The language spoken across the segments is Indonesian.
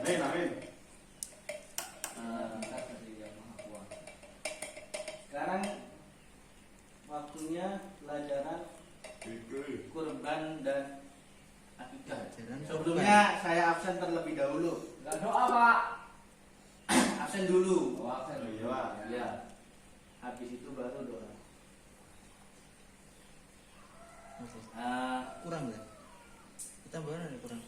Amin, amin. Sekarang waktunya pelajaran kurban dan akikah. Sebelumnya saya absen terlebih dahulu. Enggak doa, Pak. Absen dulu. Oh, absen dulu. Ya. Habis itu baru doa. Kurang ya? Kita baru ada kurang.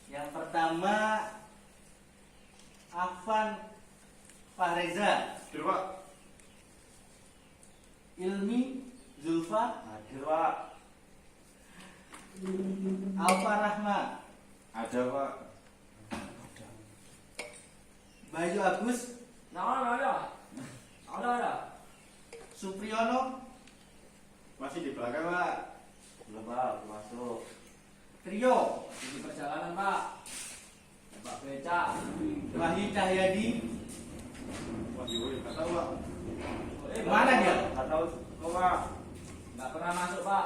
Yang pertama Afan Fahreza, Hadir, Pak. Ilmi Zulfa, Hadir, Pak. Alfa Rahma, Ada, Pak. Bayu Agus, Ada. Supriyono, Masih di belakang, Pak. Belum, Pak. Masuk. Trio, Di perjalanan, Pak. Pak Beca. Wahyu Cahyadi. Waduh, nggak tahu, Pak. Mana dia? Nggak tahu, kok, Pak. Enggak pernah masuk, Pak.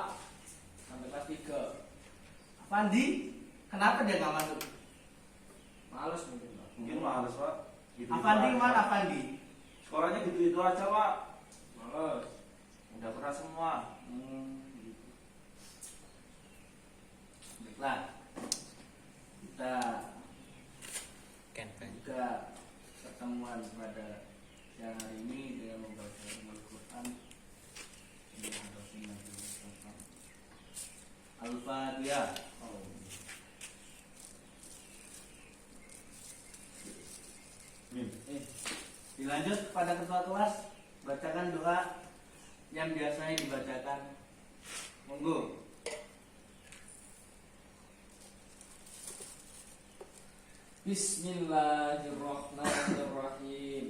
Sampai kelas 3. Fandi, kenapa dia nggak masuk? Males mungkin, Pak. Mungkin males, Pak. Gitu-gitu Afandi aja. mana Afandi? Sekolahnya gitu-gitu aja, Pak. Males. Udah pernah semua. Gitu. Baiklah, kita buka pertemuan pada siang hari ini dengan membaca Al-Quran. Al-Fatihah. Dilanjut pada ketua kelas, bacakan doa yang biasanya dibacakan. Monggo. Bismillahirrahmanirrahim.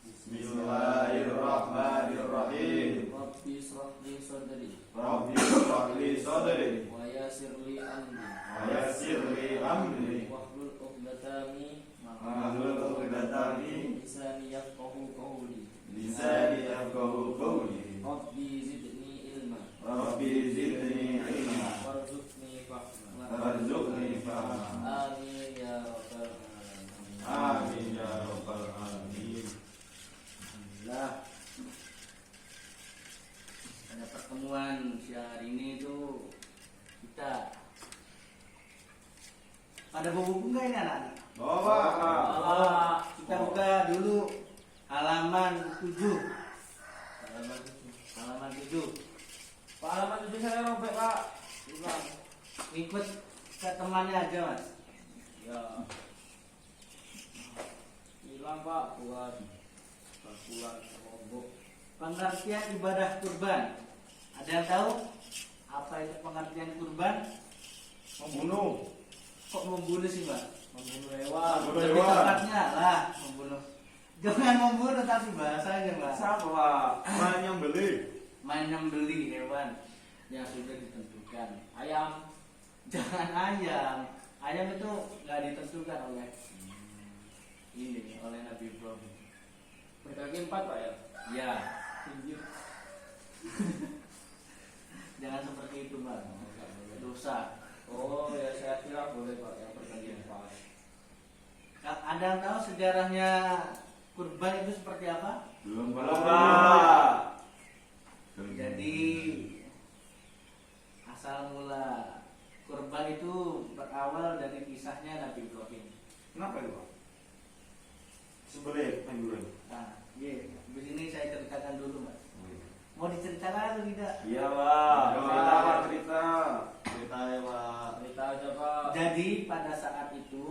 Bismillahirrahmanirrahim. Rabbi shrah li sadri Rabbi shrah li sadri wa yassir li amri wa yassir li amri wahlul 'uqdatam wahlul 'uqdatam min lisani yafqahu qawli. lisani yafqahu qawli. Rabbi zidni ilma Rabbi zidni ilma warzuqni fahma. warzuqni fahma. Amin ya rabbal alamin. Amin ya rabbal alamin. Alhamdulillah. Pada pertemuan siang hari ini itu kita pada buku nggak ini anak-anak? Bapak. Kita buka dulu halaman 7. Halaman 7. Pak, halaman 7 saya robek, Pak. Hilang. Ikut ke temannya aja, Mas. Ya. Hilang, Pak. Buat pulang rombok. Pengertian ibadah kurban. Ada yang tahu apa itu pengertian kurban? Membunuh. Kok membunuh sih, Mbak? Membunuh hewan. Membunuh Lebih hewan. tepatnya lah membunuh. Jangan membunuh tapi bahasanya, Mbak. Siapa, Pak? Main yang beli. Main membeli hewan yang sudah ditentukan. Ayam. Jangan ayam. Ayam itu nggak ditentukan oleh ini, oleh Nabi Ibrahim. Berkaki 4, Pak ya. Ya, Pinggir. jangan seperti itu, Mbak. Dosa. Oh ya, saya kira boleh, Pak, yang berkaki 4. Ada yang tahu sejarahnya kurban itu seperti apa? Belum, Pak. Jadi asal mula kurban itu berawal dari kisahnya Nabi Ibrahim. Kenapa itu, Pak? Sebenarnya pengguran. Nah, iya. Di sini saya ceritakan dulu, Mas. Mau diceritakan atau tidak? Iya, Pak. Iya, Cerita, Pak. Pak, cerita. Cerita ya, Pak. Cerita aja, Pak. Jadi pada saat itu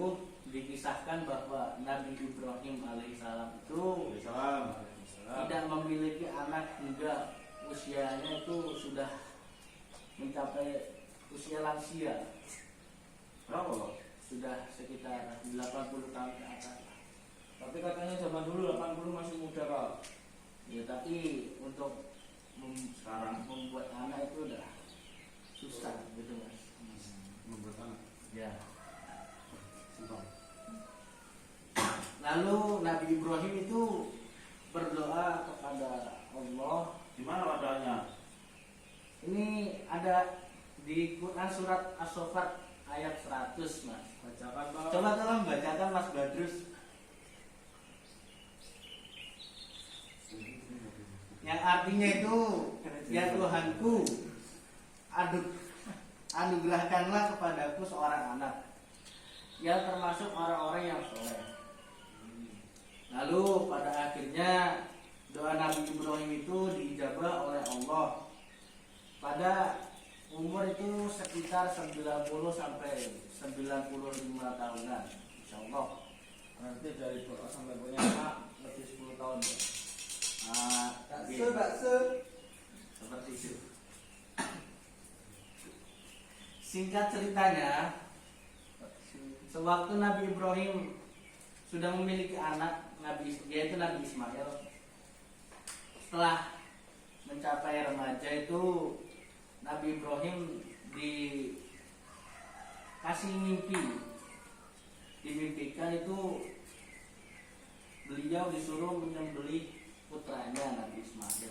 dikisahkan bahwa Nabi Ibrahim alaihissalam itu Salam. tidak memiliki anak hingga usianya itu sudah mencapai usia lansia, Berapa, Pak? sudah sekitar 80 tahun ke atas. Tapi katanya zaman dulu 80 masih muda, Pak. Ya tapi untuk Sekarang membuat anak itu udah susah gitu, Mas. membuat anak. Ya. Simpang. Lalu Nabi Ibrahim itu berdoa kepada Allah. Di mana wadahnya? Ini ada di Quran surat As-Saffat ayat 100, Mas. Bacakan Pak. Coba tolong bacakan Mas Badrus. Yang artinya itu, ya Tuhanku, anugerahkanlah kepadaku seorang anak yang termasuk orang-orang yang soleh. Lalu pada akhirnya doa Nabi Ibrahim itu diijabah oleh Allah pada umur itu sekitar 90 sampai 95 tahunan, insya Allah. Nanti dari doa sampai punya anak lebih 10 tahun ya. Seperti itu. Singkat ceritanya, sewaktu Nabi Ibrahim sudah memiliki anak, yaitu Nabi Ismail, setelah mencapai remaja itu Nabi Ibrahim dikasih mimpi, dimimpikan itu beliau disuruh menyembelih putranya Nabi Ismail.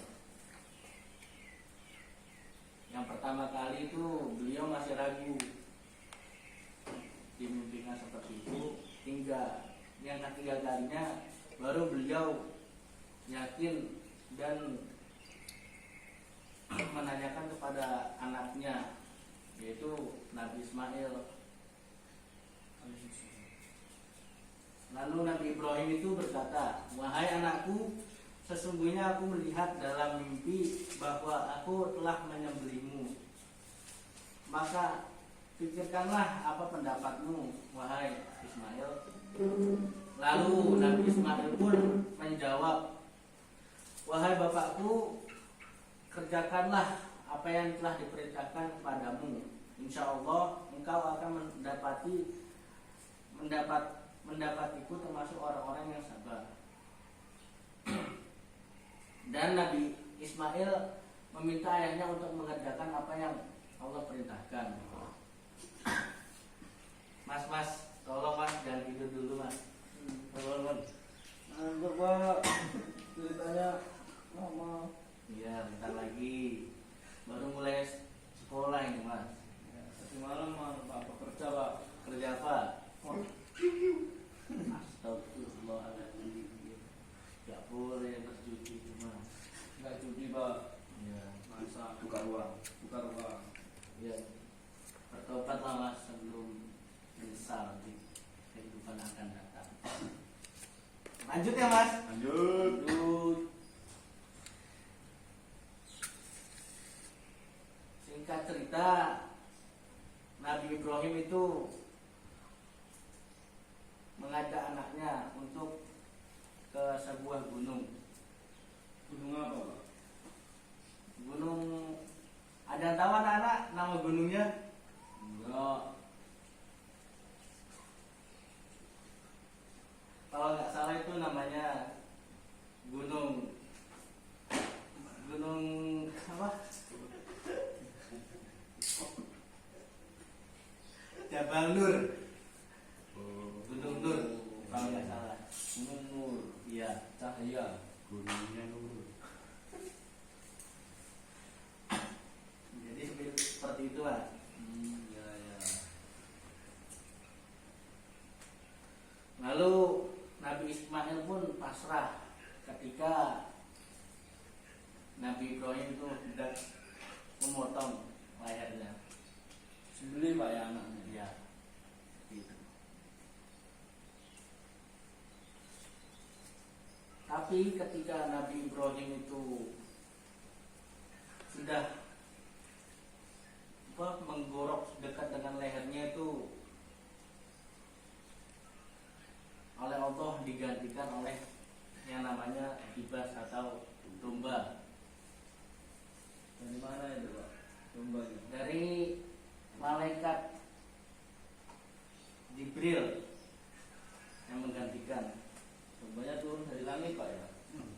Yang pertama kali itu beliau masih ragu, dimimpikan seperti itu, hingga yang ketiga kalinya baru beliau yakin dan menanyakan kepada anaknya, yaitu Nabi Ismail. Lalu Nabi Ibrahim itu berkata, "Wahai anakku, sesungguhnya aku melihat dalam mimpi bahwa aku telah menyembelihmu. Maka pikirkanlah apa pendapatmu, wahai Ismail." Lalu Nabi Ismail pun menjawab, "Wahai bapakku, kerjakanlah apa yang telah diperintahkan kepadamu. Insya Allah engkau akan mendapatiku termasuk orang-orang yang sabar." Dan Nabi Ismail meminta ayahnya untuk mengerjakan apa yang Allah perintahkan. Mas, tolong Mas, jangan tidur dulu Mas. Tolong. Pak, ceritanya lama. Iya, bentar lagi. Baru mulai sekolah ini Mas. Ya, tadi malam Pak bekerja Pak. Kerja apa? Astagfirullahaladzim. Gak boleh berjudi cuma. Enggak judi Pak. Ya, Masa Tukar uang. tukar uang. ya. Bertobatlah Mas sebelum menyesal di kehidupan akan datang. Lanjut ya Mas. Lanjut. Singkat cerita, Nabi Ibrahim itu mengajak anaknya untuk ke sebuah gunung. Gunung apa Pak? Gunung, ada yang tahu anak-anak nama gunungnya? Enggak. Kalau nggak salah itu namanya Gunung apa? Jabal Nur. Gunung Nur kalau nggak salah. Gunung Nur. Iya. Cahaya. Gunungnya Nur. Jadi seperti itu Mas. Ya ya. Lalu Nabi Ismail pun pasrah ketika Nabi Ibrahim itu hendak memotong lehernya. Sembelih Pak ya anaknya. Ya, gitu. Tapi ketika Nabi Ibrahim itu sudah menggorok dekat dengan lehernya itu, oleh Allah digantikan oleh yang namanya kibas atau domba. Dari mana itu Pak? Dombanya. Dari malaikat Jibril yang menggantikan. Dombanya turun dari langit Pak ya?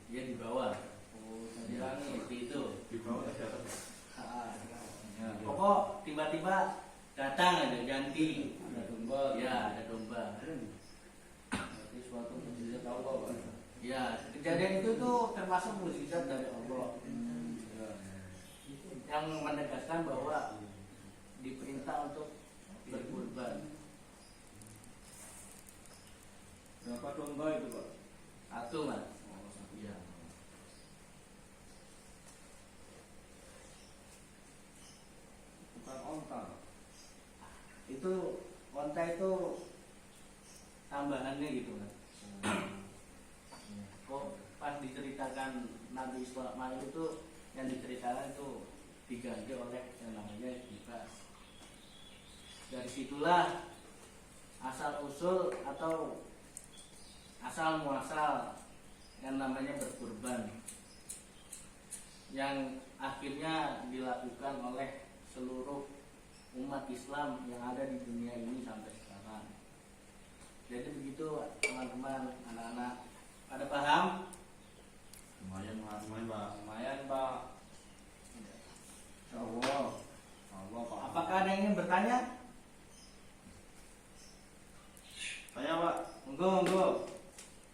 Dia di bawah. Oh, Di dari langit langit. seperti itu. Di bawah di atas. Ya. Pokok tiba-tiba datang aja ganti. Ada domba. Ya, ada domba. Berarti suatu mujizat Ya, kejadian itu tuh termasuk mukjizat dari Allah. Yang menegaskan bahwa diperintah untuk berkurban. Berapa domba itu Pak? Satu mas. Oh, satu. Iya. Bukan onta. Itu onta itu tambahannya gitu mas. Kok pas diceritakan Nabi Ismail itu yang diceritakan itu diganti oleh yang namanya ibas. Dari situlah asal usul atau asal muasal yang namanya berkurban, yang akhirnya dilakukan oleh seluruh umat Islam yang ada di dunia ini sampai sekarang. Jadi begitu teman-teman, anak-anak, pada paham? Lumayan Pak. Lumayan Pak. Allah. Allah Pak. Apakah ada yang ingin bertanya? Tanya Pak. Monggo.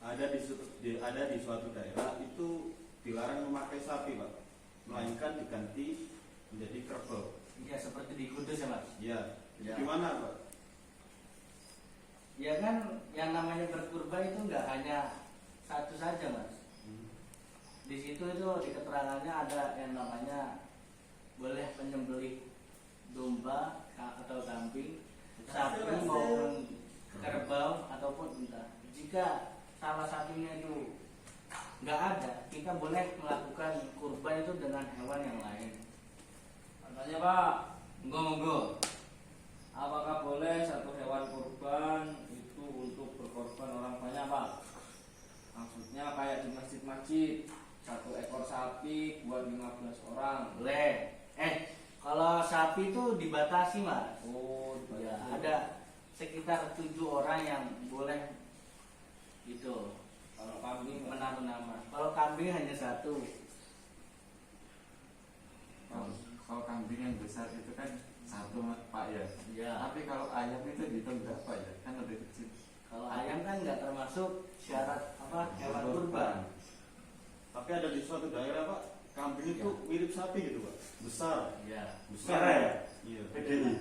Ada di suatu daerah itu dilarang memakai sapi Pak, melainkan diganti menjadi kerbau. Iya, seperti di Kudus ya mas. Iya. Ya. Gimana Pak? Ya kan yang namanya berkurban itu nggak hanya satu saja mas. Di situ itu di keterangannya ada yang namanya boleh penyembelih domba atau kambing, sapi maupun kerbau ataupun unta. Jika salah satunya itu nggak ada, kita boleh melakukan kurban itu dengan hewan yang lain. Tanya Pak, Monggo. apakah boleh satu hewan kurban itu untuk berkorban orang banyak Pak? Maksudnya kayak di masjid-masjid, satu ekor sapi buat 15 orang. Boleh. Kalau sapi itu dibatasi mas. Oh, Ya, dibatasi. ada sekitar 7 orang yang boleh itu Kalau kambing menaruh nama. Kalau kambing hanya satu. Kalau kambing yang besar itu kan satu Pak ya. Ya. Tapi kalau ayam itu dihitung berapa ya? Kan lebih kecil. Kalau ayam kan nggak termasuk syarat apa hewan kurban. Tapi ada di suatu daerah Pak, kambing itu mirip sapi gitu Pak, besar. Ya. Besar Merah ya? Iya. PDI.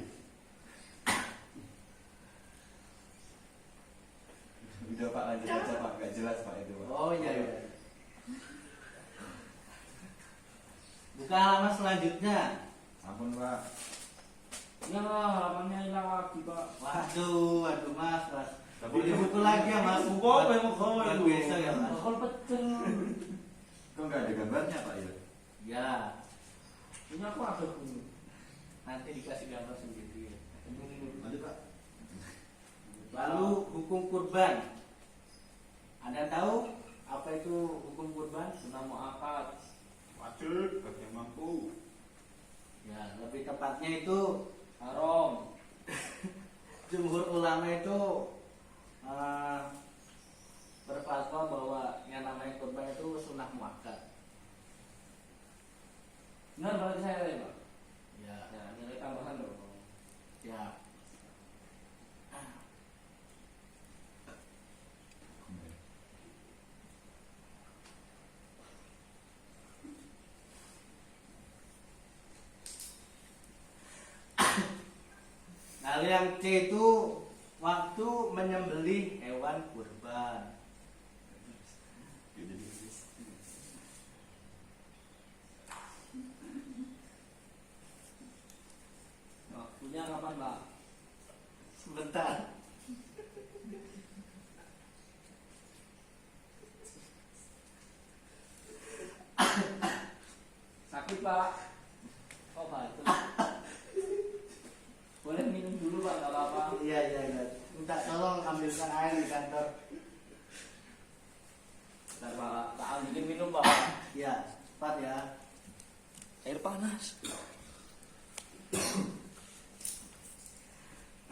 Udah Pak lanjut aja Pak, nggak jelas Pak itu Pak. Oh iya. Iya. Buka halaman selanjutnya. Ampun Pak. ya halamannya hilang lagi Pak. Waduh mas. Tapi Beli buku lagi ya mas. Buku apa yang mau kau Buat itu? besok ya mas. Bakal pecel. Kok nggak ada gambarnya Pak ya? Ya. Ini aku ada bunyi. Nanti dikasih gambar sendiri. Lanjut Pak. Lalu hukum kurban. Anda tahu apa itu hukum kurban? Sunnah mu'akkad. Wajib bagi yang mampu. Ya, lebih tepatnya itu Haram. jumhur ulama itu berfatwa bahwa yang namanya kurban itu sunnah muakkad. Benar berarti saya ya Pak? Ya, Ya, nilai tambahan loh. ya. Lalu yang C itu waktu menyembelih hewan kurban. Waktunya kapan Pak? Sebentar. Sakit Pak. Oh Pak itu. Boleh minum dulu Pak, nggak apa-apa. Iya. Minta tolong ambilkan air di kantor. Bentar Pak, tak ambilin minum Pak. Ya, cepat ya. Air panas.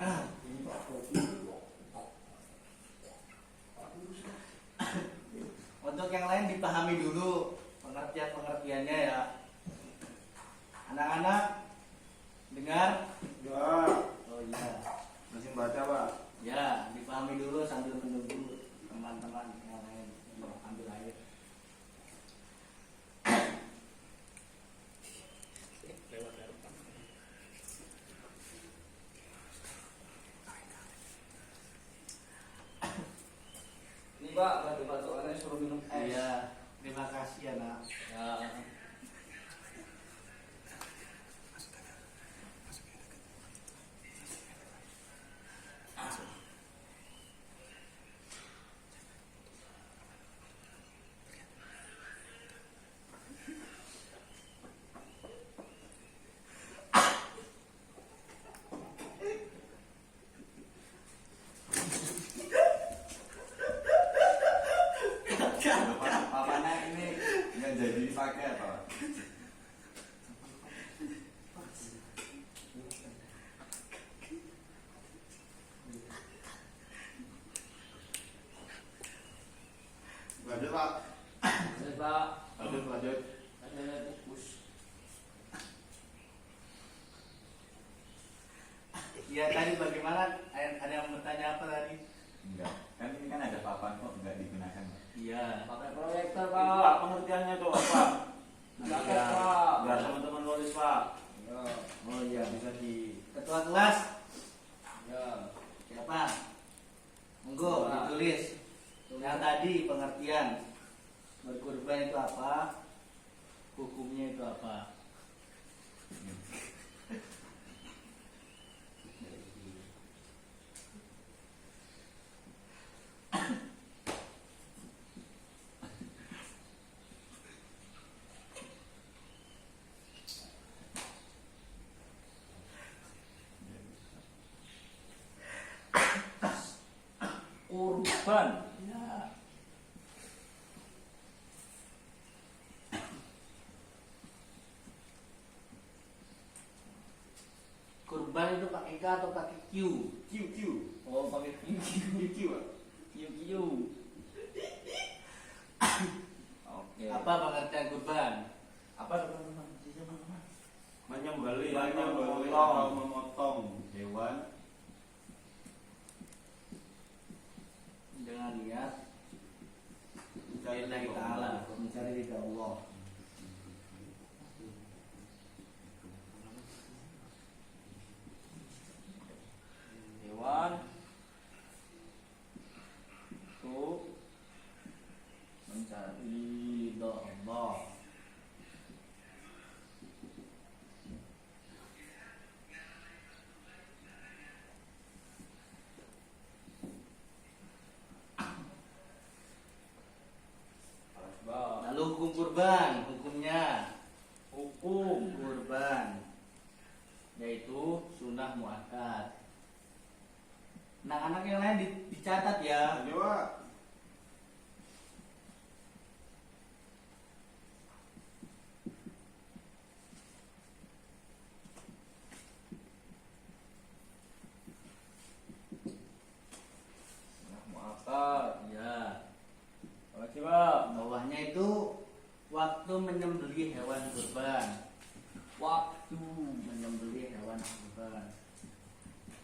Ini Pak kopi. Untuk yang lain dipahami dulu pengertian-pengertiannya ya. Anak-anak dengar? Ya. Oh iya. Masih baca Pak. Ya, dipahami dulu sambil menunggu teman-teman yang lain ambil Pak, bantu-bantu aneh suruh minum es. Iya, terima kasih ya nak. Ya. Papannya ini nggak jadi dipakai atau? Lanjut Pak. Lanjut, Pak. Lanjut. Ada tikus. Ya tadi bagaimana? Ada yang bertanya apa tadi? Enggak. Kan ini kan ada papan kok nggak digunakan. Iya. Pakai proyektor, Pak, Pak. pengertiannya tuh apa? Pakai, Iya. Pak. Biar teman-teman nulis, Pak. Ya. Oh iya, bisa di ketua kelas. Ya. Siapa? Monggo Siapa? ditulis. Yang tadi pengertian berkurban itu apa? Hukumnya itu apa? Kurban. Ya. Kurban itu pakai K atau pakai Q? Q. Oh, pakai Q. Q Pak. Q. Oke. Apa pengertian kurban? Apa teman-teman? Teman-teman. Menyembelih Menyembelih atau memotong hewan Dengan niat mencari lillahi ridho ta'ala, Allah. mencari ridha Allah. Hewan untuk mencari ridho Allah. Asbab. Lalu hukum kurban, hukumnya Hukum kurban yaitu sunnah muakkad. Anak-anak yang lain dicatat ya. Lanjut Pak. nah muakkad. Ya. Oke, Pak. Bawahnya itu waktu menyembelih hewan kurban. Waktu Menyembelih hewan kurban.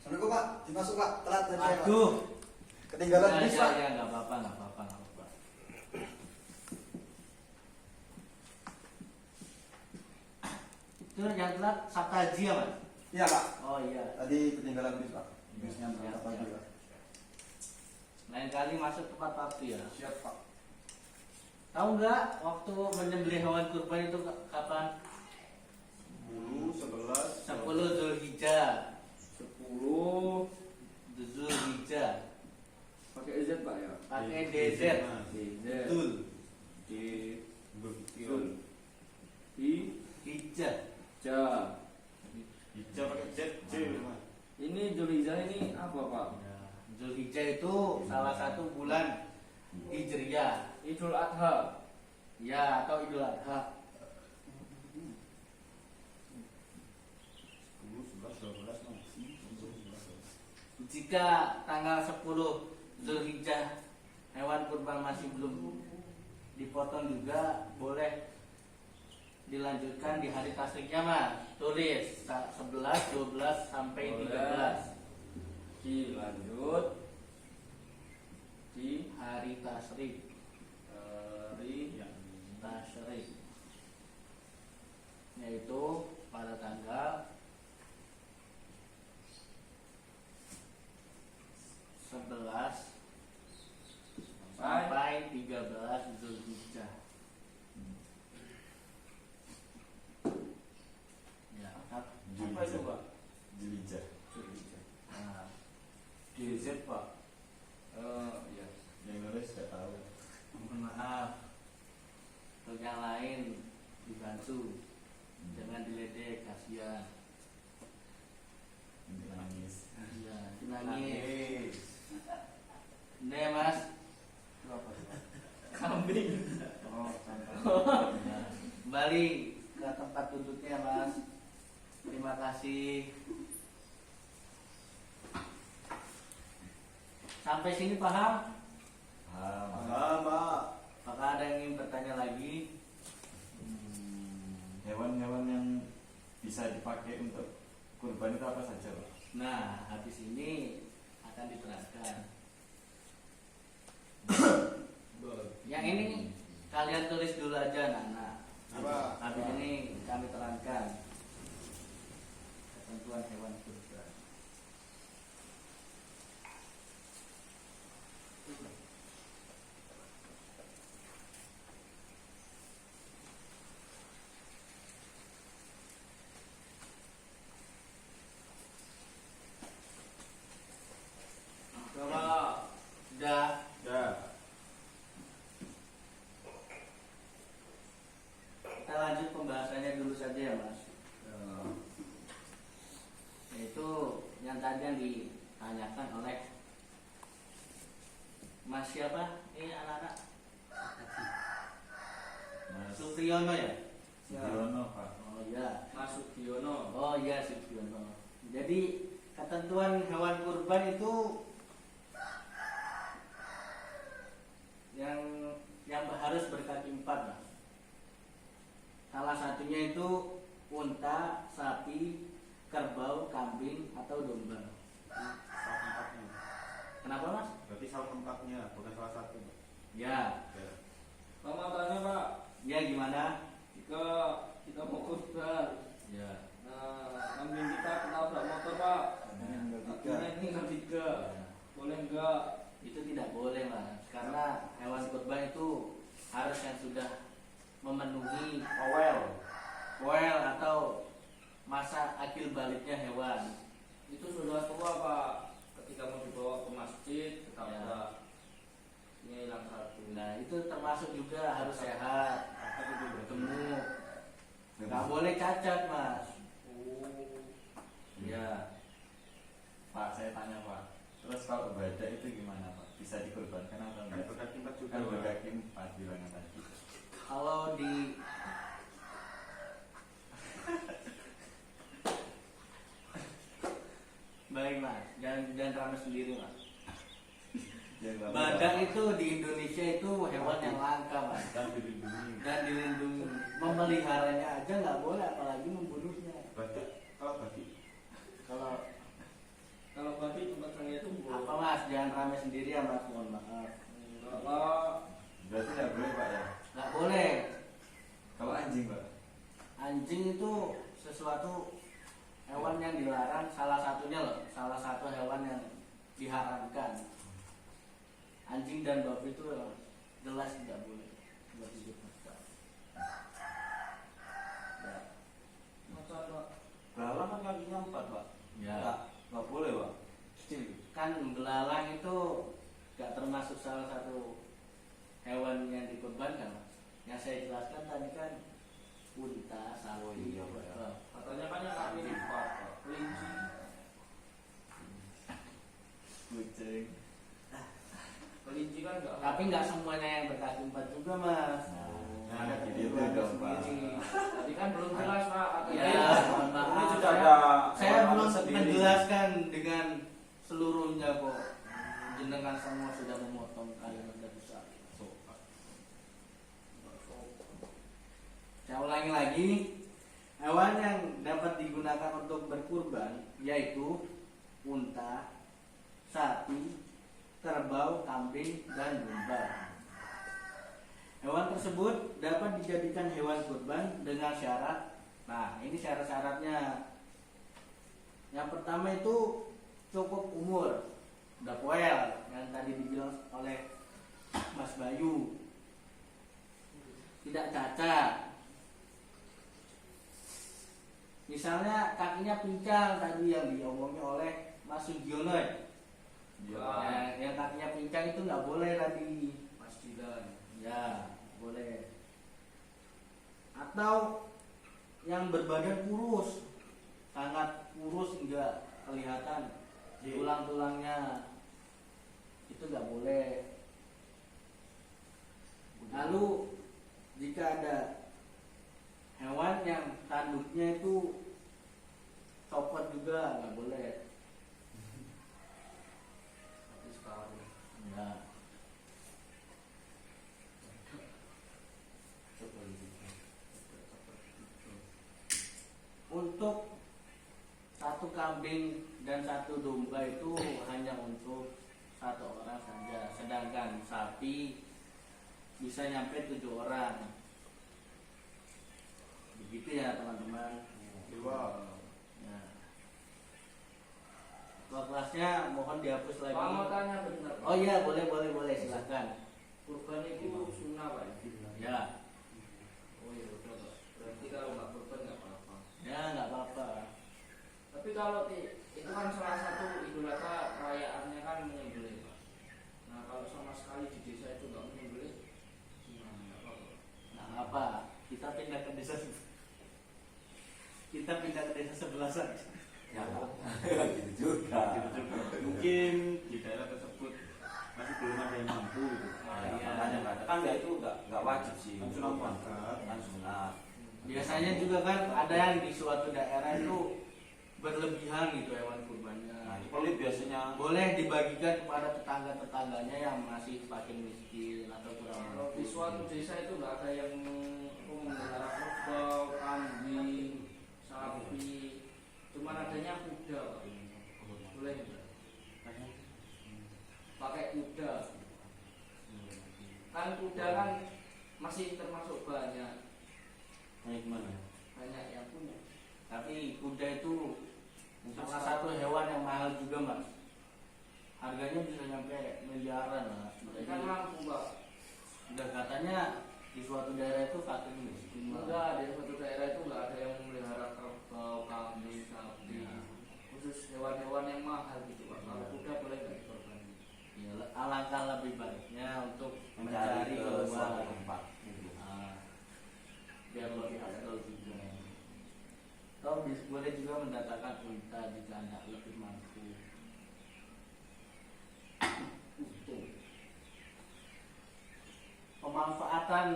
Assalamualaikum Pak, dimasuk Pak, telat tadi saya, Pak. Aduh. Ketinggalan Ya, bis ya, Pak. ya, nggak apa-apa, nggak apa-apa, nggak apa-apa. Itu yang telat Sabtaji ya mas? Iya Pak, Oh iya. tadi ketinggalan bis Pak. Bisnya berangkat pagi Pak. Lain kali masuk tepat waktu ya. Siap Pak. Tahu nggak waktu menyembelih hewan kurban itu kapan? 10, 11, 10 Zulhijjah. 10 Zulhijjah. pakai Z, Pak, ya. Pakai DZ. DZ. Zul. D Zul. I Hijjah. Ja. Hijau pakai Z, J Mas. Ini Zulhijjah ini apa, Pak? Ya, Zulhijjah itu salah satu bulan Hijriyah. Idul Adha. Ya, atau Idul Adha. 10, 11, 12 Mas. Jika tanggal 10 Zulhijjah hewan kurban masih belum dipotong juga boleh dilanjutkan di hari tasriknya mas. Tulis 11, 12 sampai Boleh. 13 Dilanjut di hari tasrik. hari Tasrik yaitu pada tanggal 11 sampai kembali ke tempat duduknya Mas. Terima kasih. Sampai sini paham? Paham, Pak. Apakah ada yang ingin bertanya lagi? Hewan-hewan yang bisa dipakai untuk kurban itu apa saja, Pak? Nah, habis ini akan diterangkan. Yang ini kalian tulis dulu aja, Nana. Apa? Habis ini kami terangkan ketentuan hewan kurban. Kalau udah Ya. kita lanjut pembahasannya dulu saja ya Mas. Yaitu yang tadi yang ditanyakan oleh Mas siapa? Ini anak-anak Mas Supriyono ya? Sugiono, Pak. Oh iya. Mas Sugiono. Oh iya Supriyono. Jadi ketentuan hewan kurban itu yang harus berkaki 4 Mas. Salah satunya itu unta, sapi, kerbau, kambing atau domba. Salah tempatnya. Kenapa Mas? Berarti salah tempatnya, bukan salah satu. Ya, Ya. Pak mau tanya Pak, ya gimana? jika kita mau kurban, Ya. kambing kita ketabrak motor Pak, kakinya tinggal 3, boleh enggak? Itu tidak boleh Mas, karena hewan kurban itu harus yang sudah memenuhi well atau masa akil baliknya hewan. Itu sudah tua Pak, ketika mau dibawa ke masjid, ketabrak, ini hilang satu. Nah itu termasuk juga harus sehat, gemuk, nggak boleh cacat Mas. Oh, Ya, Pak, saya tanya, Pak. Terus kalau badak itu gimana, Pak? Bisa dikurbankan atau Kan enggak? berkaki 4 juga. Kan Pak. berkaki 4 bilangnya tadi. kalau di baik Mas, jangan ramai sendiri Mas. Jangan Badak itu di Indonesia itu hewan yang langka Mas. Dan dilindungi. Dan dilindungi, memeliharanya aja nggak boleh apalagi membunuhnya. Badak, kalau bagi Kalau babi tempat saya itu apa Mas, jangan ramai sendiri ya Mas, mohon maaf. enggak Pak. Berarti nggak boleh, Pak, ya? Nggak boleh. Kalau anjing, Pak? Anjing itu sesuatu hewan yang dilarang, salah satu hewan yang diharamkan. Anjing dan babi itu jelas tidak boleh buat hidup kita. Ya. Masa Pak? Belalang kan kakinya 4, Pak. Ya. Nggak boleh, Pak. Kan belalang itu gak termasuk salah satu hewan yang dikorbankan Mas. Yang saya jelaskan tadi kan unta, sapi, Iya, Pak, ya. Katanya kan yang kaki 4 Pak. Kelinci. Kucing. Kelinci kan enggak. tapi nggak semuanya yang berkaki 4 juga Mas. Nah, Ada gitu ketentuannya dong, Pak. sendiri. Tadi kan belum jelas Pak. Ya, mohon maaf. Ini sudah Saya- ada Saya orang belum sendiri. menjelaskan dengan seluruhnya kok. Jenengan semua sudah memotong kalian sudah besar. Saya ulangi lagi. Hewan yang dapat digunakan untuk berkurban yaitu unta, sapi, kerbau, kambing, dan domba. Hewan tersebut dapat dijadikan hewan kurban dengan syarat. Nah, ini syarat-syaratnya. Yang pertama itu cukup umur, udah poel, yang tadi dibilang oleh Mas Bayu. Tidak cacat. Misalnya kakinya pincang tadi yang diomongin oleh Mas Sugiono. Iya. Yang kakinya pincang itu nggak boleh tadi. Mas Dilan. Ya, boleh. Atau yang berbadan kurus, sangat kurus hingga kelihatan tulang-tulangnya, itu nggak boleh. Lalu jika ada kambing dan 1 domba itu hanya untuk 1 orang saja, sedangkan sapi bisa nyampe 7 orang. Begitu ya teman-teman. Dua. Ya. Kalau kelasnya mohon dihapus lagi. Pak mau tanya bentar. Pak. Oh iya, boleh silahkan. Kurban itu sunnah Pak. Ya, Oh iya udah Pak. Berarti kalau nggak kurban nggak apa-apa. ya nggak apa-apa. Tapi kalau itu kan salah satu Idul Adha perayaannya kan menyembelih Pak. Nah kalau sama sekali di desa itu nggak menyembelih, gimana? Nggak apa-apa. Nah apa? Kita pindah ke desa sebelah saja. Ya gitu juga. Mungkin di daerah tersebut masih belum ada yang mampu gitu. Iya. Makanya nggak ada. Kan itu nggak wajib sih. Kan sunat mangkat. Kan sunat. Biasanya juga kan ada yang di suatu daerah itu berlebihan gitu hewan kurbannya. Nah itu pelit biasanya. Boleh dibagikan kepada tetangga-tetangganya yang masih makin miskin atau kurang Kalau di mampu. suatu desa itu nggak ada yang memelihara kerbau, kambing, sapi, cuman adanya kuda Pak. Boleh nggak? Pakai kuda. Kan kuda kan masih termasuk banyak Gimana? yang punya. Tapi kuda itu salah satu hewan yang mahal juga mas. Harganya bisa sampai miliaran mas. Kan mampu Pak. Udah katanya di suatu daerah itu fakir miskin Mas. Enggak, di suatu daerah itu nggak ada yang memelihara kerbau, kambing, sapi. Ya. Khusus hewan-hewan yang mahal gitu Pak. Kalau kuda boleh nggak dikorban? Ya, alangkah lebih baiknya untuk Mencari mencari ke keluar. suatu tempat. Nah, biar lebih afdal juga. Atau boleh juga mendatangkan unta jika anda lebih mampu. Pemanfaatan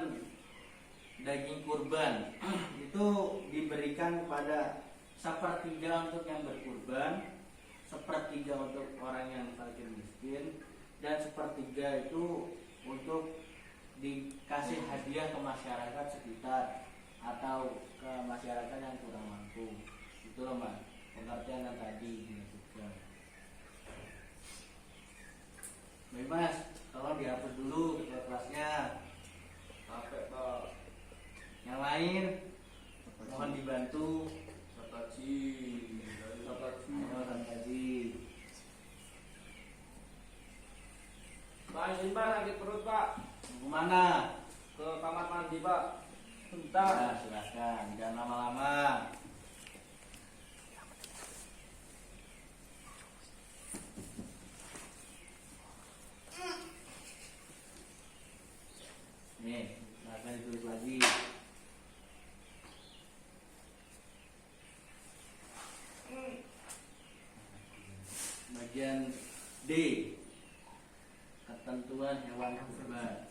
daging kurban itu diberikan kepada 1/3 untuk yang berkurban, 1/3 untuk orang yang fakir miskin, dan 1/3 itu untuk dikasih hadiah ke masyarakat sekitar atau ke masyarakat yang kurang mampu. Itu loh mas, pengertian yang tadi dimaksudkan. Baik mas, tolong dihapus dulu ketua kelasnya. Capek Pak. Yang lain mohon dibantu. Sataji. Ayo tadi. Pak izin Pak, sakit perut Pak. Kemana? Ke kamar mandi Pak. Nah, Bentar. silahkan, jangan lama-lama. Nih, silahkan ditulis lagi. Bagian D, ketentuan hewan kurban.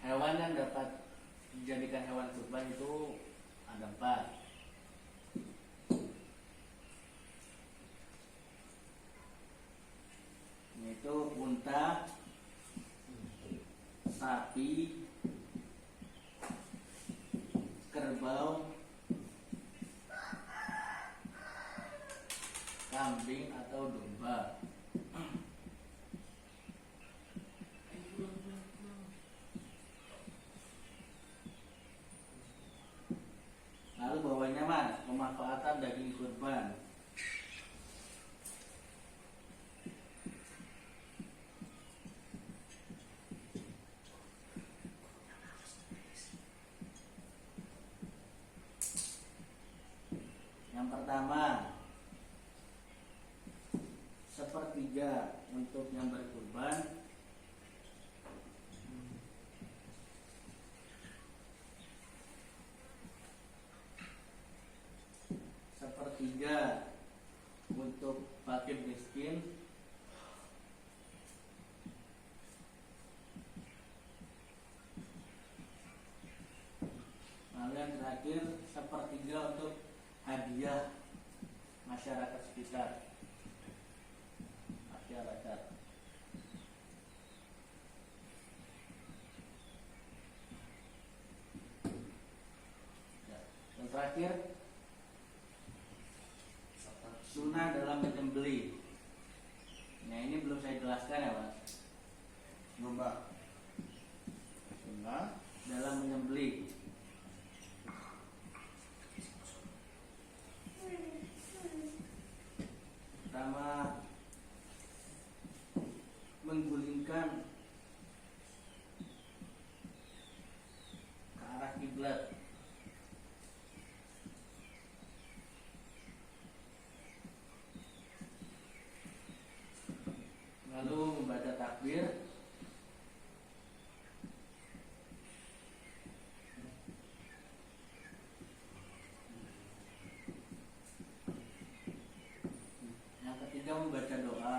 Hewan yang dapat dijadikan hewan kurban itu ada 4. Yaitu unta, sapi, kerbau, kambing atau domba. Lalu bawahnya mas, pemanfaatan daging kurban. Yang pertama, 1/3 untuk yang berkurban, sepertiga untuk fakir miskin, lalu yang terakhir 1/3 untuk hadiah terakhir sunnah dalam menyembelih. Nah ini belum saya jelaskan ya Mas. Mbak. Sunnah Dalam menyembelih. Pertama, menggulingkan ke arah kiblat. Lalu membaca takbir. Yang ketiga membaca doa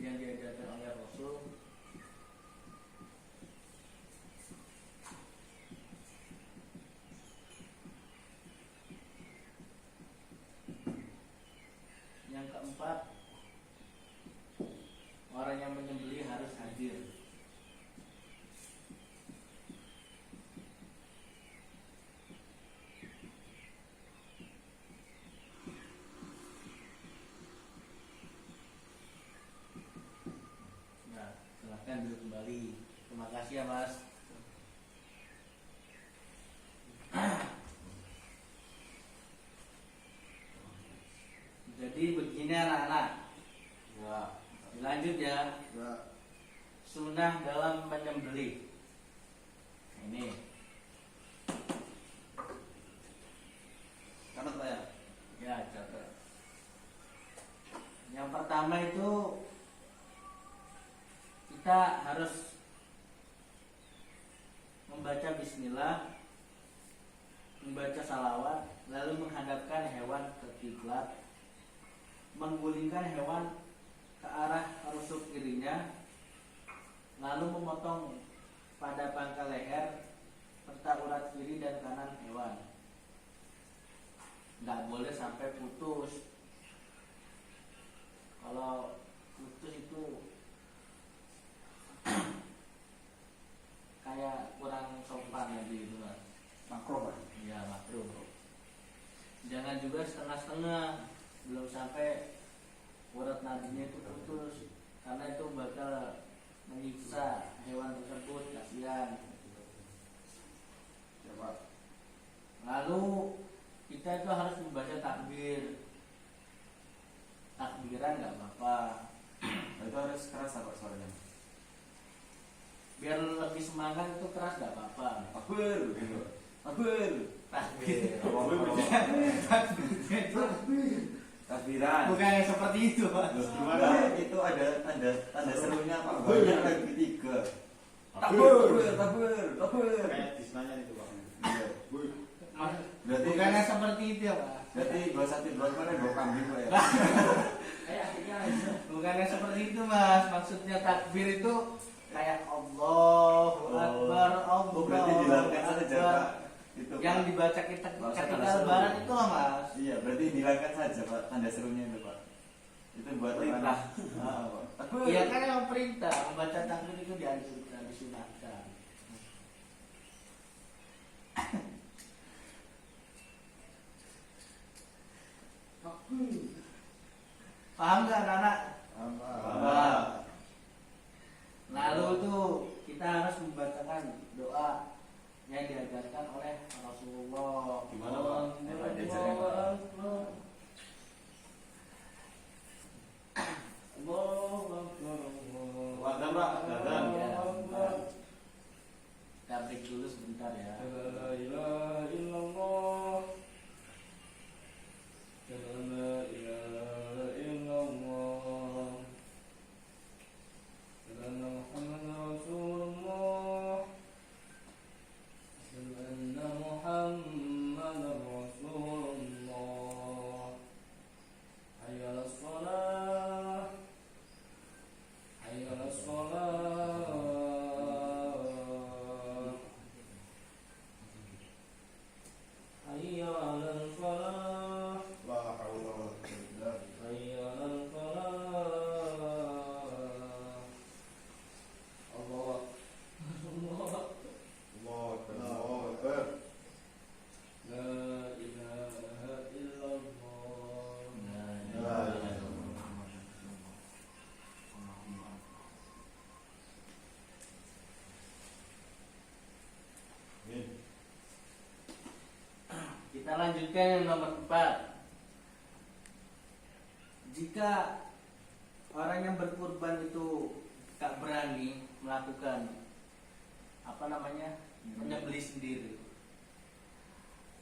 yang diajarkan oleh Rasul. Yang keempat, orang yang menyembelih harus hadir. Nah, silahkan duduk kembali. Terima kasih ya Mas. Jadi begini anak-anak. ya. Dilanjut ya. Ya. Sunnah dalam menyembelih. Ini Karena saya ya catat. Yang pertama itu kita harus membaca bismillah, membaca salawat, lalu menghadapkan hewan ke kiblat, menggulingkan hewan ke arah rusuk kirinya, lalu memotong pada pangkal leher serta urat kiri dan kanan hewan. Nggak boleh sampai putus. Kalau putus itu kayak kurang sopan nanti itu Mas. makro Pak. Iya makruh. Jangan juga setengah-setengah, belum sampai urat nadinya itu putus, karena itu bakal menyiksa hewan tersebut, kasihan. Ya Pak. Lalu kita itu harus membaca takbir. Takbiran nggak apa-apa, Itu harus keras apa suaranya? biar lebih semangat itu keras nggak apa-apa. Takbir gitu. Takbir. Takbir. Takbiran. Bukan yang seperti itu Mas. Gimana? Itu ada tanda serunya Pak. Oh, iya. Banyak lagi ketiga. Takbir. Takbir. Kayak disnanya itu Pak. Iya. Mas, Berarti bukannya seperti itu ya Pak. berarti 21 kemarin bawa kambing Pak ya. Bukannya seperti itu Mas. Maksudnya takbir itu kayak Allahu Akbar, Allahu Berarti dilakukan saja Akbar. Pak. Itu Yang Pak. dibaca kita Nggak usah ketika tanda seru. lebaran itu loh Mas. Iya, berarti dihilangkan saja Pak tanda serunya itu Pak. Itu buat Perintah. Pak. Takbir. Iya kan yang perintah membaca takbir itu dianjurkan, disunahkan. Paham nggak anak-anak? Paham. Lalu tuh kita harus membacakan doa yang diajarkan oleh Rasulullah. Gimana, Pak? Pak, diajarkan, Pak. Wadah Pak, wadah. Ya, bentar. Kita break dulu sebentar ya. La haula wala quwwata illa billah. Allahu Akbar, Allahu Akbar. lanjutkan yang nomor 4. Jika orang yang berkurban itu tak berani melakukan menyembelih sendiri,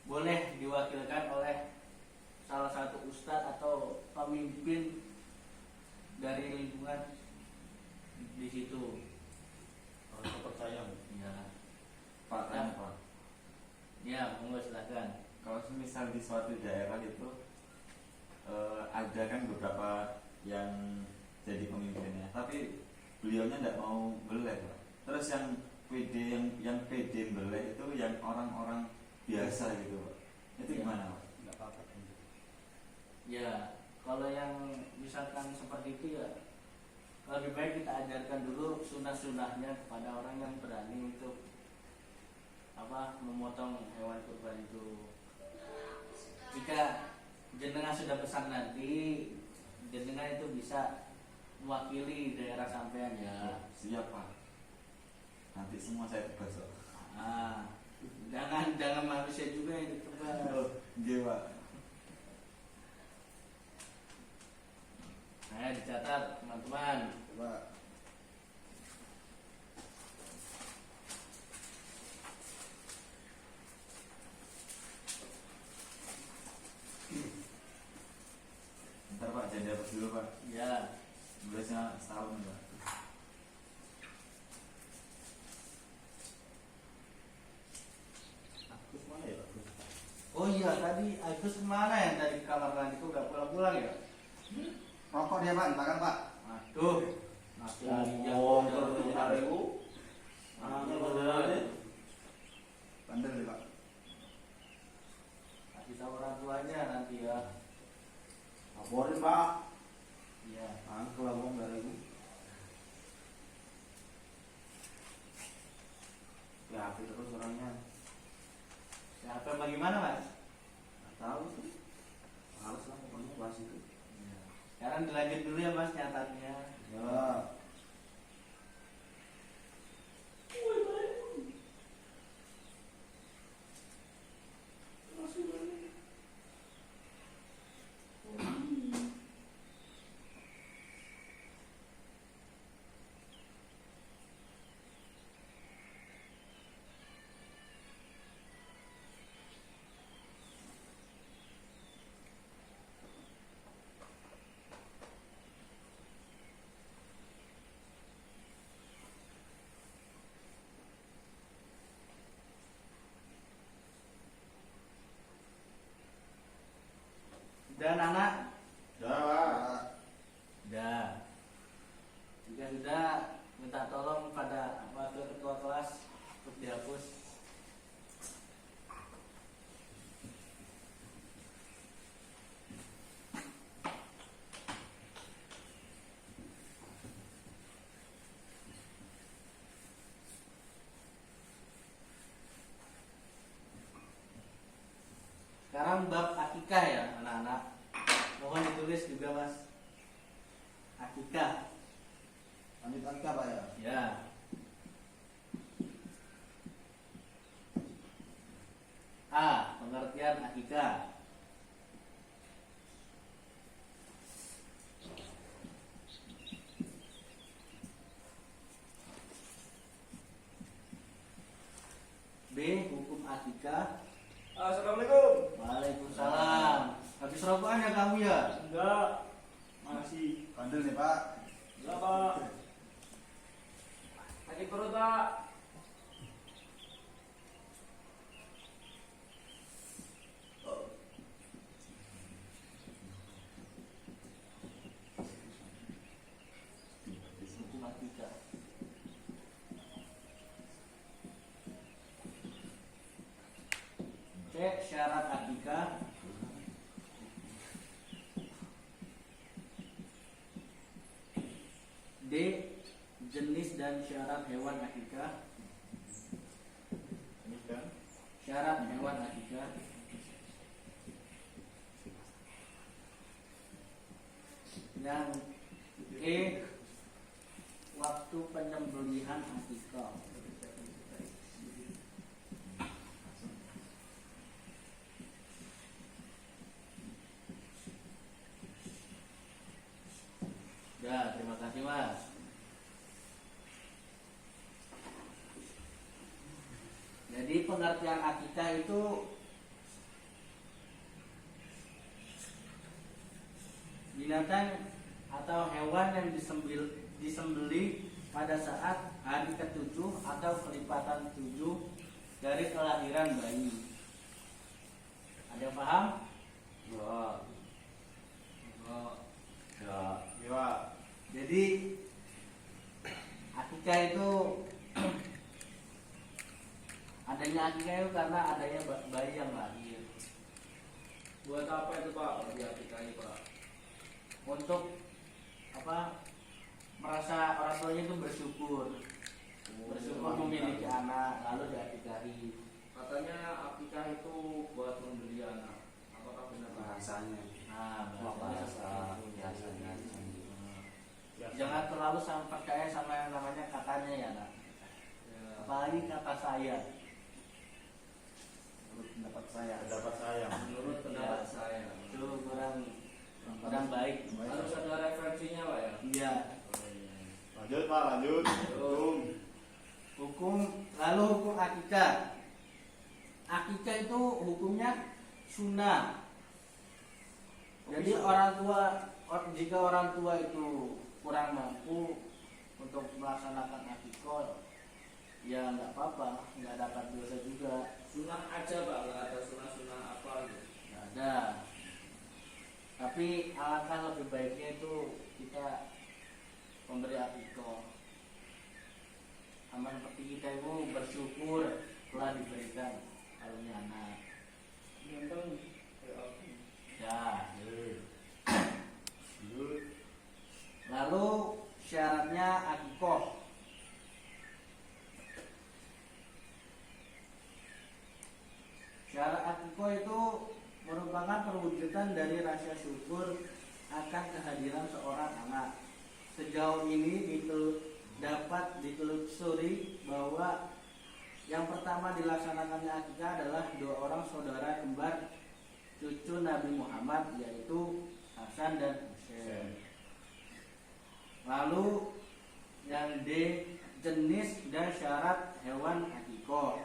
boleh diwakilkan oleh salah satu ustadz atau pemimpin dari lingkungan di situ. Harus percaya. Ya, Pak, tanya Pak. ya, monggo silakan. Kalau misal di suatu daerah itu ada kan beberapa yang jadi pemimpinnya, tapi beliaunya tidak mau beleh, Pak. Terus yang PD beleh itu yang orang-orang biasa gitu, Pak. Itu gimana, Pak? Nggak apa-apa. Ya, kalau yang misalkan seperti itu ya lebih baik kita ajarkan dulu sunah-sunahnya kepada orang yang berani untuk memotong hewan kurban itu. Jika jenengan sudah besar nanti, jenengan itu bisa mewakili daerah sampean ya. Siap, Pak. Nanti semua saya tebas, Pak. Jangan manusia juga yang ditebas. Iya, Pak. Nah, dicatat teman-teman. Coba. Bentar, Pak, jangan dihapus dulu, Pak. Ya, Biasanya setahun, Pak. Agus mana ya, Agus? oh iya, tadi Agus kemana ya, dari kamar mandi kok gak pulang-pulang ya? Rokok dia Pak, dimakan Pak. Aduh, masih Ngomong terus hariku. Anaknya beneran. Bandel dia Pak. kasih tahu orang tuanya nanti ya. Laporin Pak. Iya. Angkel ngomong dari ibu. Ya, api terus orangnya. Siapa bagaimana Mas? Nggak tahu sih. Males lah pokoknya bahas itu. Sekarang dilanjut dulu ya Mas nyatatnya. Ya. Dan anak Ya, Pak. sudah. Jika sudah, minta tolong pada wakil ketua kelas untuk dihapus. Sekarang bab akikah ya anak-anak. Mohon ditulis juga Mas. Akikah. Lanjut lagi Pak ya. Ya. A. Pengertian akikah. B. Hukum akikah. Assalamualaikum. Waalaikumsalam. Habis rokokan ya kamu ya? Enggak. Masih. Bandel nih Pak. Enggak, Pak. Sakit perut, Pak. Hukum akikah. C. Syarat akikah. D. Jenis dan syarat hewan akikah. Ini kan. Syarat hewan akikah. Yang E. Waktu penyembelihan akikah. pengertian akikah itu binatang atau hewan yang disembelih pada saat hari ke-7 atau kelipatan 7 dari kelahiran bayi. Ada yang paham? Ya. Jadi akikah itu adanya akikah itu karena adanya bayi yang lahir. Buat apa itu Pak? Bagi akikah ini Pak? Untuk apa? Merasa orang tuanya itu bersyukur memiliki anak lalu diakikahi. Katanya akikah itu buat membeli anak. Apakah benar Pak? Bahasanya. Nah, Bahasa biasanya. Ya. Jangan terlalu percaya sama yang namanya katanya ya, nak. Ya. Apalagi kata saya. Menurut pendapat saya. Pendapat saya. Menurut pendapat saya. Itu kurang baik. Harus ada referensinya Pak ya? Iya. Lanjut Pak, lanjut. Hukum akikah. Akikah itu hukumnya sunnah. Jadi jika orang tua itu kurang mampu untuk melaksanakan akikah, ya nggak apa-apa, nggak dapat dosa juga. Sunnah aja Pak, nggak ada sunnah apa gitu. Nggak ada. Tapi alangkah lebih baiknya itu kita memberi akikah. Sama seperti kita itu bersyukur telah diberikan karunia anak. Ya. Lalu syaratnya akikah. Syarat akikah itu merupakan perwujudan dari rasa syukur akan kehadiran seorang anak. Sejauh ini dapat ditelusuri bahwa yang pertama dilaksanakannya akikah adalah 2 orang saudara kembar cucu Nabi Muhammad, yaitu Hasan dan Husain. Lalu yang D, jenis dan syarat hewan akikah.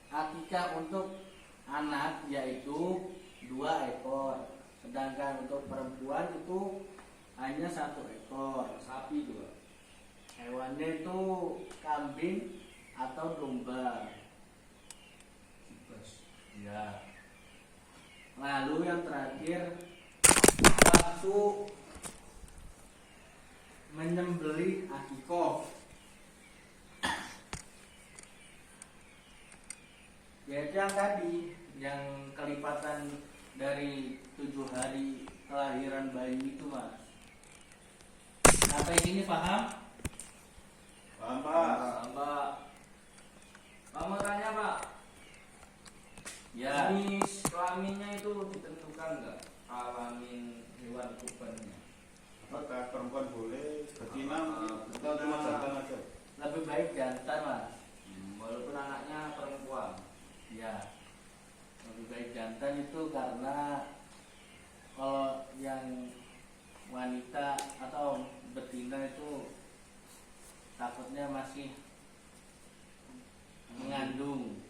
Akikah untuk anak yaitu 2 ekor, sedangkan untuk perempuan itu hanya 1 ekor. Sapi juga. Hewannya itu kambing atau domba. Ya. Lalu yang terakhir, waktu menyembelih akikah. Yaitu yang tadi, yang kelipatan dari 7 hari kelahiran bayi itu, Mas. Sampai sini paham? Paham Pak? Pak. Pak mau tanya Pak. Ya. Jenis kelaminnya itu ditentukan nggak? Kelamin hewan kurbannya. Apakah perempuan boleh betina atau cuma jantan aja? Lebih baik jantan, Mas. Walaupun anaknya perempuan. Ya. Lebih baik jantan itu karena kalau yang wanita atau betina itu takutnya masih mengandung.